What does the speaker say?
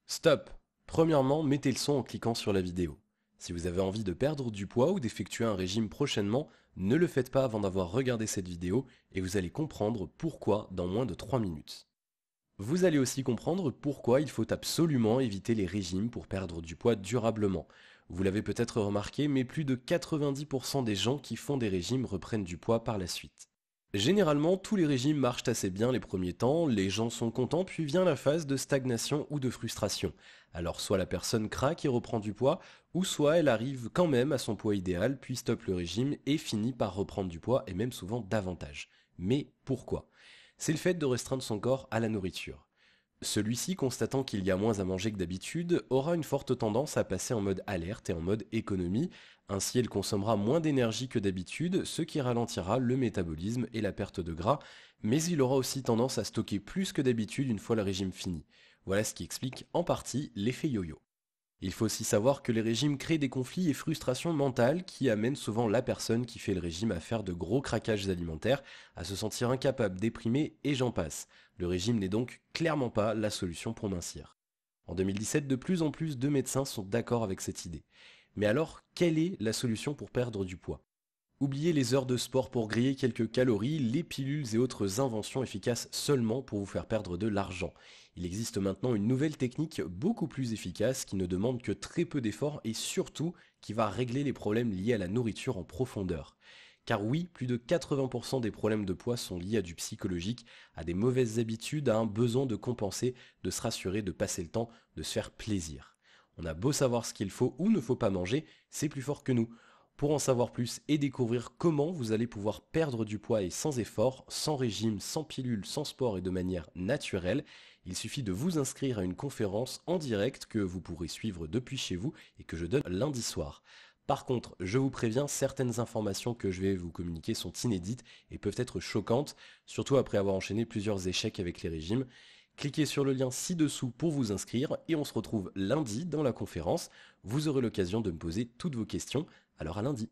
Stop! Premièrement, mettez le son en cliquant sur la vidéo. Si vous avez envie de perdre du poids ou d'effectuer un régime prochainement, ne le faites pas avant d'avoir regardé cette vidéo et vous allez comprendre pourquoi dans moins de 3 minutes. Vous allez aussi comprendre pourquoi il faut absolument éviter les régimes pour perdre du poids durablement. Vous l'avez peut-être remarqué, mais plus de 90% des gens qui font des régimes reprennent du poids par la suite. Généralement, tous les régimes marchent assez bien les premiers temps, les gens sont contents, puis vient la phase de stagnation ou de frustration. Alors soit la personne craque et reprend du poids, ou soit elle arrive quand même à son poids idéal, puis stoppe le régime et finit par reprendre du poids et même souvent davantage. Mais pourquoi? C'est le fait de restreindre son corps à la nourriture. Celui-ci, constatant qu'il y a moins à manger que d'habitude, aura une forte tendance à passer en mode alerte et en mode économie. Ainsi, elle consommera moins d'énergie que d'habitude, ce qui ralentira le métabolisme et la perte de gras, mais il aura aussi tendance à stocker plus que d'habitude une fois le régime fini. Voilà ce qui explique en partie l'effet yo-yo. Il faut aussi savoir que les régimes créent des conflits et frustrations mentales qui amènent souvent la personne qui fait le régime à faire de gros craquages alimentaires, à se sentir incapable, déprimé et j'en passe. Le régime n'est donc clairement pas la solution pour mincir. En 2017, de plus en plus de médecins sont d'accord avec cette idée. Mais alors, quelle est la solution pour perdre du poids? Oubliez les heures de sport pour griller quelques calories, les pilules et autres inventions efficaces seulement pour vous faire perdre de l'argent. Il existe maintenant une nouvelle technique beaucoup plus efficace qui ne demande que très peu d'efforts et surtout qui va régler les problèmes liés à la nourriture en profondeur. Car oui, plus de 80% des problèmes de poids sont liés à du psychologique, à des mauvaises habitudes, à un besoin de compenser, de se rassurer, de passer le temps, de se faire plaisir. On a beau savoir ce qu'il faut ou ne faut pas manger, c'est plus fort que nous. Pour en savoir plus et découvrir comment vous allez pouvoir perdre du poids et sans effort, sans régime, sans pilule, sans sport et de manière naturelle, il suffit de vous inscrire à une conférence en direct que vous pourrez suivre depuis chez vous et que je donne lundi soir. Par contre, je vous préviens, certaines informations que je vais vous communiquer sont inédites et peuvent être choquantes, surtout après avoir enchaîné plusieurs échecs avec les régimes. Cliquez sur le lien ci-dessous pour vous inscrire et on se retrouve lundi dans la conférence. Vous aurez l'occasion de me poser toutes vos questions. Alors à lundi.